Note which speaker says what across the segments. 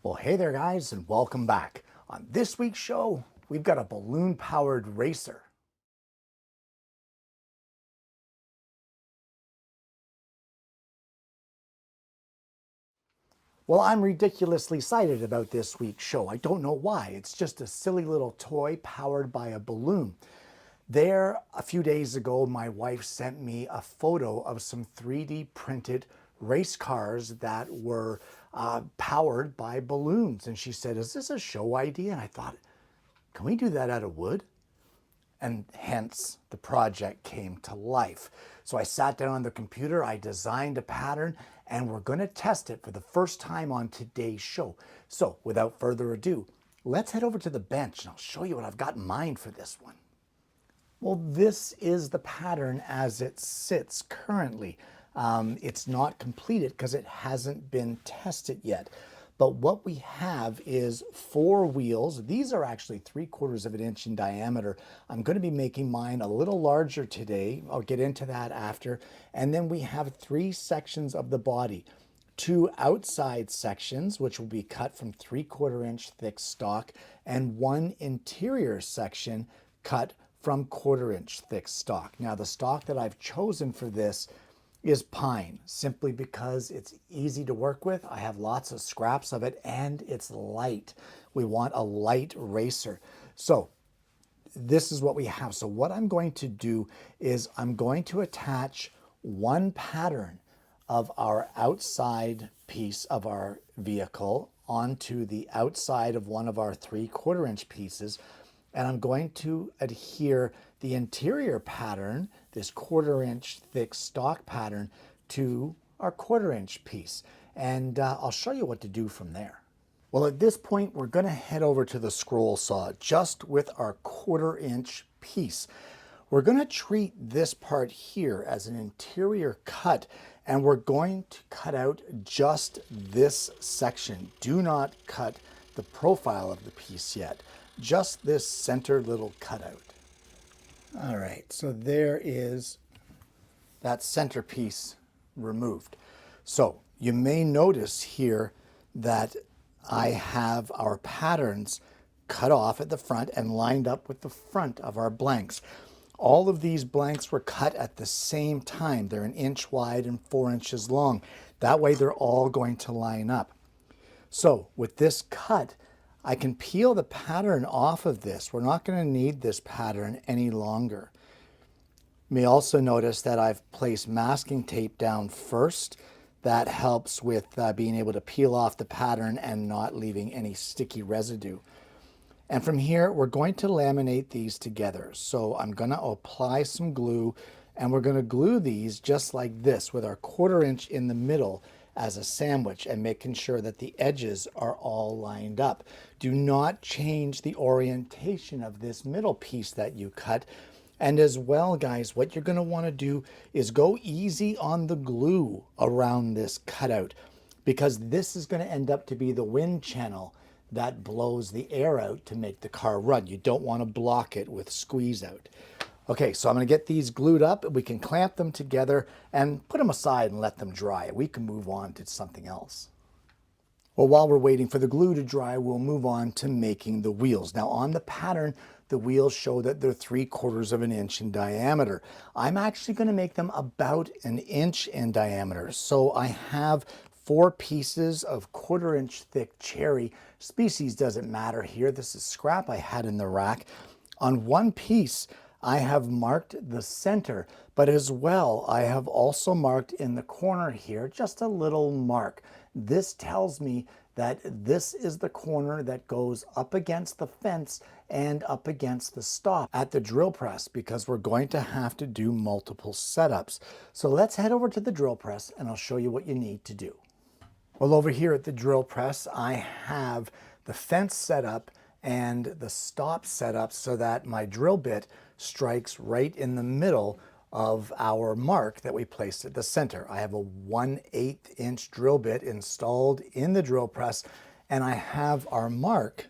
Speaker 1: Well, hey there, guys, and welcome back. On this week's show, we've got a balloon-powered racer. Well, I'm ridiculously excited about this week's show. I don't know why. It's just a silly little toy powered by a balloon. There, a few days ago, my wife sent me a photo of some 3D printed race cars that were powered by balloons. And she said, "Is this a show idea?" And I thought, can we do that out of wood? And hence the project came to life. So I sat down on the computer, I designed a pattern, and we're going to test it for the first time on today's show. So without further ado, let's head over to the bench and I'll show you what I've got in mind for this one. Well, this is the pattern as it sits currently. It's not completed because it hasn't been tested yet. But what we have is 4 wheels. These are actually 3/4 of an inch in diameter. I'm going to be making mine a little larger today. I'll get into that after. And then we have 3 sections of the body. 2 outside sections, which will be cut from 3/4 inch thick stock, and 1 interior section cut from 1/4 inch thick stock. Now, the stock that I've chosen for this is pine, simply because it's easy to work with. I have lots of scraps of it and it's light. We want a light racer. So this is what we have. So what I'm going to do is I'm going to attach one pattern of our outside piece of our vehicle onto the outside of one of our 3/4 inch pieces. And I'm going to adhere the interior pattern, this 1/4 inch thick stock pattern, to our 1/4 inch piece. And I'll show you what to do from there. Well, at this point, we're going to head over to the scroll saw just with our 1/4 inch piece. We're going to treat this part here as an interior cut, and we're going to cut out just this section. Do not cut the profile of the piece yet. Just this center little cutout. All right, so there is that center piece removed. So you may notice here that I have our patterns cut off at the front and lined up with the front of our blanks. All of these blanks were cut at the same time. They're 1 inch wide and 4 inches long. That way they're all going to line up. So with this cut, I can peel the pattern off of this. We're not going to need this pattern any longer. You may also notice that I've placed masking tape down first. That helps with being able to peel off the pattern and not leaving any sticky residue. And from here, we're going to laminate these together. So I'm going to apply some glue, and we're going to glue these just like this with our 1/4 inch in the middle as a sandwich, and making sure that the edges are all lined up. Do not change the orientation of this middle piece that you cut. And as well, guys, what you're going to want to do is go easy on the glue around this cutout, because this is going to end up to be the wind channel that blows the air out to make the car run. You don't want to block it with squeeze out. Okay, so I'm going to get these glued up. We can clamp them together and put them aside and let them dry. We can move on to something else. Well, while we're waiting for the glue to dry, we'll move on to making the wheels. Now, on the pattern, the wheels show that they're 3/4 of an inch in diameter. I'm actually going to make them about 1 inch in diameter. So I have 4 pieces of 1/4 inch thick cherry. Species doesn't matter here. This is scrap I had in the rack. On one piece, I have marked the center, but as well, I have also marked in the corner here, just a little mark. This tells me that this is the corner that goes up against the fence and up against the stop at the drill press, because we're going to have to do multiple setups. So let's head over to the drill press and I'll show you what you need to do. Well, over here at the drill press, I have the fence set up and the stop set up so that my drill bit strikes right in the middle of our mark that we placed at the center. I have a 1/8 inch drill bit installed in the drill press, and I have our mark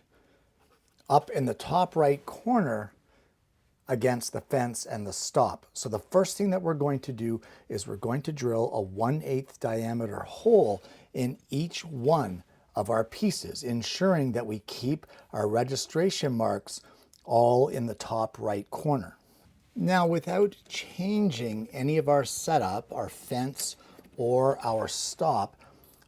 Speaker 1: up in the top right corner against the fence and the stop. So the first thing that we're going to do is we're going to drill a 1/8 diameter hole in each one of our pieces, ensuring that we keep our registration marks all in the top right corner. Now, without changing any of our setup, our fence or our stop,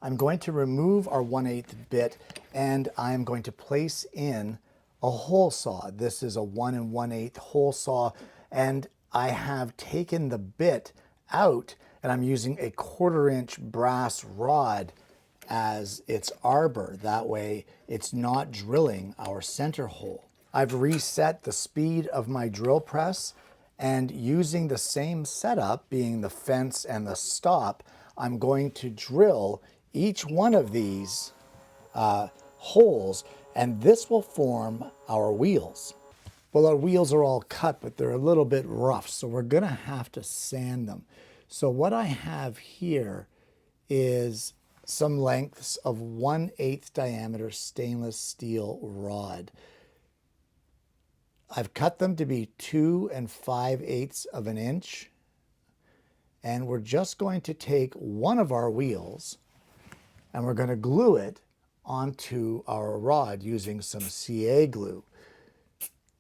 Speaker 1: I'm going to remove our 1/8 bit and I'm going to place in a hole saw. This is a 1 1/8 hole saw, and I have taken the bit out and I'm using a 1/4-inch brass rod as its arbor. That way it's not drilling our center hole. I've reset the speed of my drill press, and using the same setup, being the fence and the stop, I'm going to drill each one of these holes, and this will form our wheels. Well, our wheels are all cut, but they're a little bit rough, so we're gonna have to sand them. So what I have here is some lengths of 1/8 diameter stainless steel rod. I've cut them to be 2 5/8 of an inch, and we're just going to take one of our wheels and we're going to glue it onto our rod using some CA glue.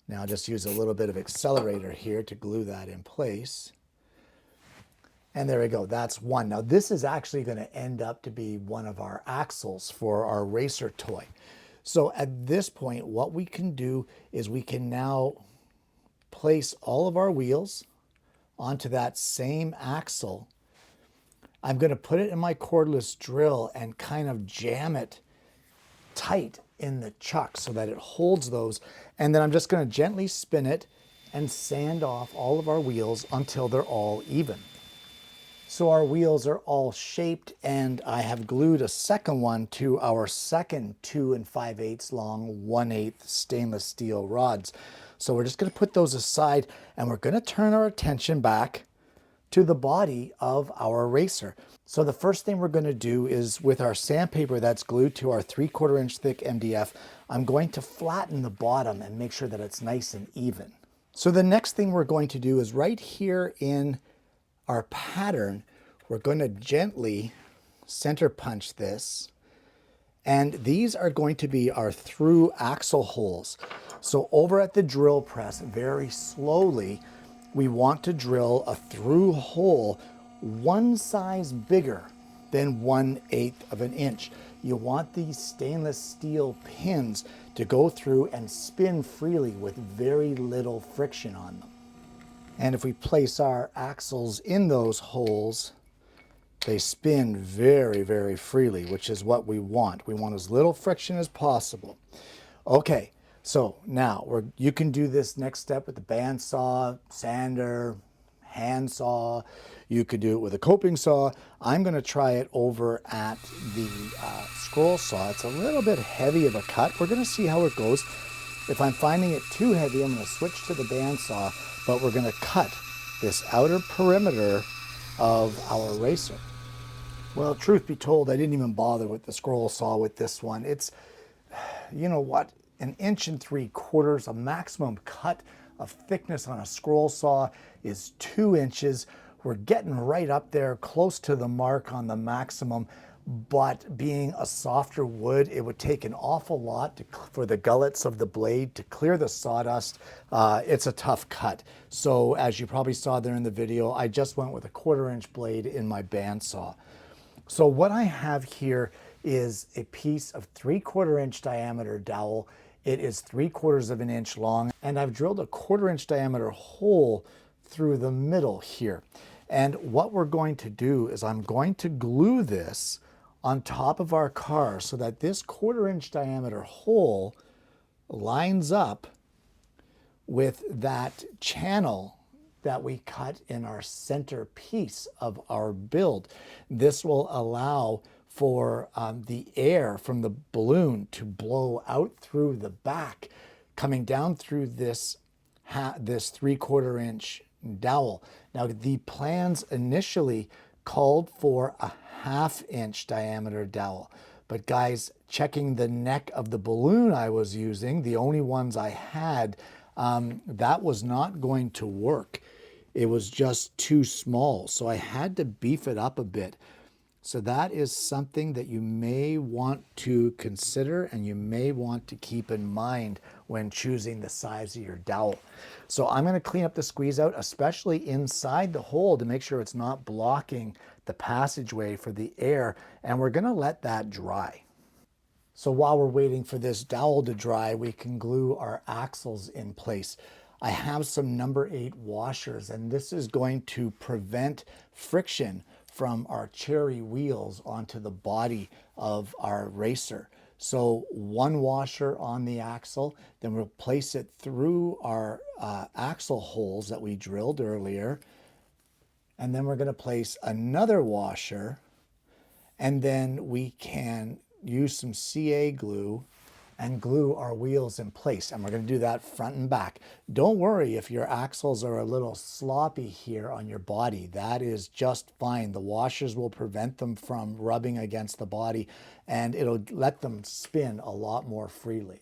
Speaker 1: Now just use a little bit of accelerator here to glue that in place. And there we go, that's one. Now this is actually going to end up to be one of our axles for our racer toy. So at this point, what we can do is we can now place all of our wheels onto that same axle. I'm going to put it in my cordless drill and kind of jam it tight in the chuck so that it holds those. And then I'm just going to gently spin it and sand off all of our wheels until they're all even. So our wheels are all shaped, and I have glued a second one to our second 2 5/8 long 1/8 stainless steel rods. So we're just going to put those aside, and we're going to turn our attention back to the body of our racer. So the first thing we're going to do is, with our sandpaper that's glued to our 3/4 inch thick MDF, I'm going to flatten the bottom and make sure that it's nice and even. So the next thing we're going to do is right here in our pattern, we're going to gently center punch this, and these are going to be our through axle holes. So over at the drill press, very slowly, we want to drill a through hole one size bigger than 1/8 of an inch. You want these stainless steel pins to go through and spin freely with very little friction on them. And if we place our axles in those holes, they spin very, very freely, which is what we want. We want as little friction as possible. Okay, so now you can do this next step with the bandsaw, sander, hand saw. You could do it with a coping saw. I'm going to try it over at the scroll saw. It's a little bit heavy of a cut. We're going to see how it goes. If I'm finding it too heavy, I'm going to switch to the bandsaw, but we're going to cut this outer perimeter of our racer. Well, truth be told, I didn't even bother with the scroll saw with this one. It's, you know what, 1 3/4 inches. A maximum cut of thickness on a scroll saw is 2 inches. We're getting right up there, close to the mark on the maximum. But being a softer wood, it would take an awful lot for the gullets of the blade to clear the sawdust. It's a tough cut. So as you probably saw there in the video, I just went with a 1/4 inch blade in my bandsaw. So what I have here is a piece of 3/4 inch diameter dowel. It is 3/4 of an inch long, and I've drilled a 1/4 inch diameter hole through the middle here. And what we're going to do is I'm going to glue this on top of our car so that this 1/4 inch diameter hole lines up with that channel that we cut in our center piece of our build. This will allow for the air from the balloon to blow out through the back, coming down through this 3/4 inch dowel. Now the plans initially called for a 1/2 inch diameter dowel, but guys, checking the neck of the balloon I was using, the only ones I had, that was not going to work. It was just too small, so I had to beef it up a bit. So that is something that you may want to consider and you may want to keep in mind when choosing the size of your dowel. So I'm going to clean up the squeeze out, especially inside the hole, to make sure it's not blocking the passageway for the air, and we're going to let that dry. So while we're waiting for this dowel to dry, we can glue our axles in place. I have some number 8 washers, and this is going to prevent friction from our cherry wheels onto the body of our racer. So one washer on the axle, then we'll place it through our axle holes that we drilled earlier. And then we're going to place another washer, and then we can use some CA glue and glue our wheels in place. And we're going to do that front and back. Don't worry if your axles are a little sloppy here on your body. That is just fine. The washers will prevent them from rubbing against the body, and it'll let them spin a lot more freely.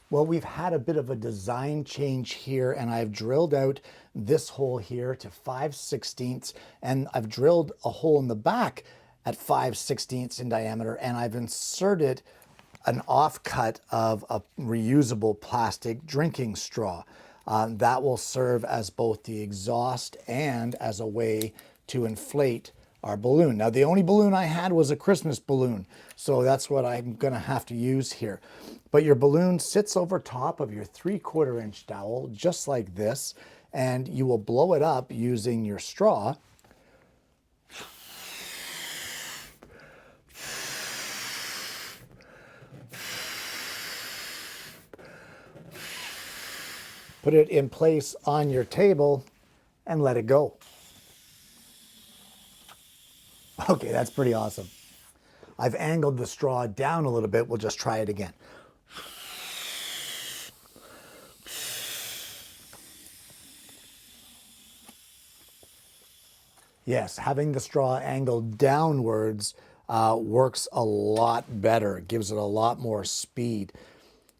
Speaker 1: Well, we've had a bit of a design change here, and I've drilled out this hole here to 5/16, and I've drilled a hole in the back at 5/16 in diameter, and I've inserted an offcut of a reusable plastic drinking straw. That will serve as both the exhaust and as a way to inflate our balloon. Now, the only balloon I had was a Christmas balloon, so that's what I'm gonna have to use here. But your balloon sits over top of your 3/4 inch dowel, just like this, and you will blow it up using your straw. Put it in place on your table and let it go. Okay, that's pretty awesome. I've angled the straw down a little bit. We'll just try it again. Yes, having the straw angled downwards works a lot better. It gives it a lot more speed.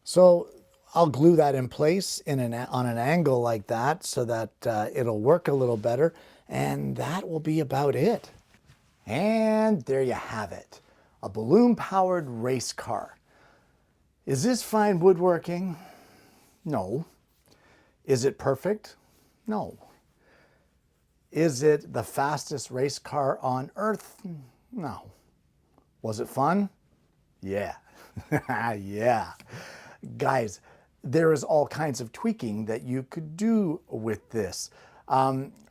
Speaker 1: So I'll glue that in place on an angle like that so that it'll work a little better. And that will be about it. And there you have it. A balloon-powered race car. Is this fine woodworking? No. Is it perfect? No. Is it the fastest race car on Earth? No. Was it fun? Yeah. Yeah. Guys, there is all kinds of tweaking that you could do with this.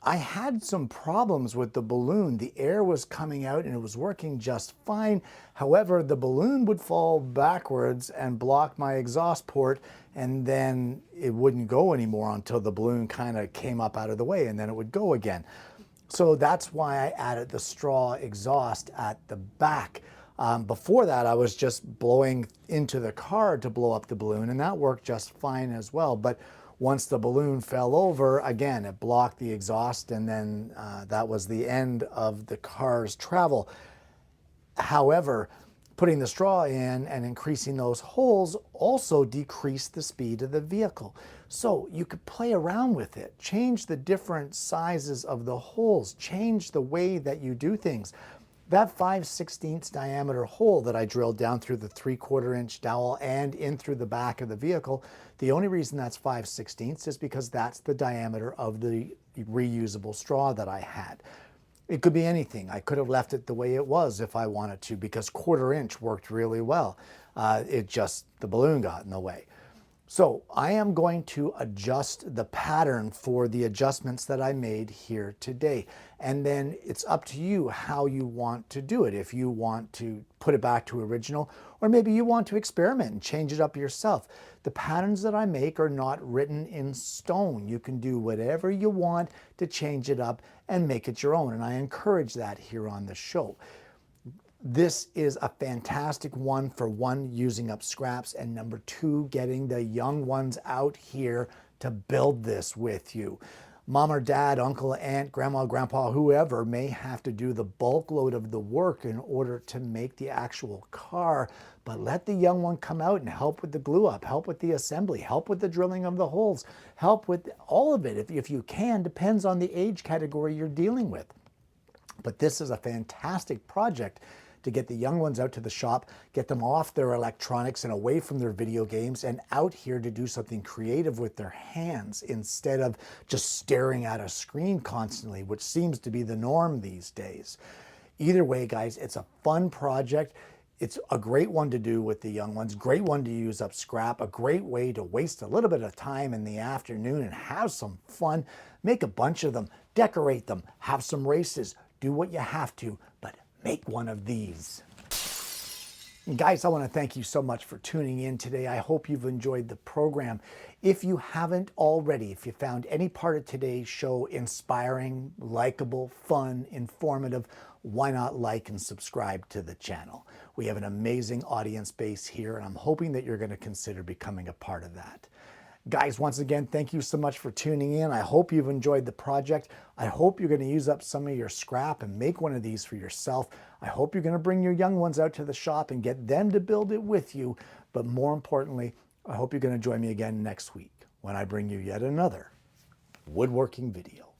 Speaker 1: I had some problems with the balloon. The air was coming out and it was working just fine. However, the balloon would fall backwards and block my exhaust port, and then it wouldn't go anymore until the balloon kind of came up out of the way, and then it would go again. So that's why I added the straw exhaust at the back. Before that, I was just blowing into the car to blow up the balloon, and that worked just fine as well. But once the balloon fell over, again, it blocked the exhaust, and then that was the end of the car's travel. However, putting the straw in and increasing those holes also decreased the speed of the vehicle. So you could play around with it, change the different sizes of the holes, change the way that you do things. That 5/16 diameter hole that I drilled down through the 3/4 inch dowel and in through the back of the vehicle, the only reason that's 5/16 is because that's the diameter of the reusable straw that I had. It could be anything. I could have left it the way it was if I wanted to, because 1/4 inch worked really well. The balloon got in the way. So I am going to adjust the pattern for the adjustments that I made here today. And then it's up to you how you want to do it. If you want to put it back to original, or maybe you want to experiment and change it up yourself. The patterns that I make are not written in stone. You can do whatever you want to change it up and make it your own. And I encourage that here on the show. This is a fantastic one for one, using up scraps, and number two, getting the young ones out here to build this with you. Mom or dad, uncle, aunt, grandma, grandpa, whoever may have to do the bulk load of the work in order to make the actual car, but let the young one come out and help with the glue up, help with the assembly, help with the drilling of the holes, help with all of it if you can, depends on the age category you're dealing with. But this is a fantastic project to get the young ones out to the shop, get them off their electronics and away from their video games and out here to do something creative with their hands instead of just staring at a screen constantly, which seems to be the norm these days. Either way, guys, it's a fun project. It's a great one to do with the young ones, great one to use up scrap, a great way to waste a little bit of time in the afternoon and have some fun. Make a bunch of them, decorate them, have some races, do what you have to, but make one of these. And guys, I want to thank you so much for tuning in today. I hope you've enjoyed the program. If you haven't already, if you found any part of today's show inspiring, likable, fun, informative, why not like and subscribe to the channel? We have an amazing audience base here, and I'm hoping that you're going to consider becoming a part of that. Guys, once again, thank you so much for tuning in. I hope you've enjoyed the project. I hope you're going to use up some of your scrap and make one of these for yourself. I hope you're going to bring your young ones out to the shop and get them to build it with you. But more importantly, I hope you're going to join me again next week when I bring you yet another woodworking video.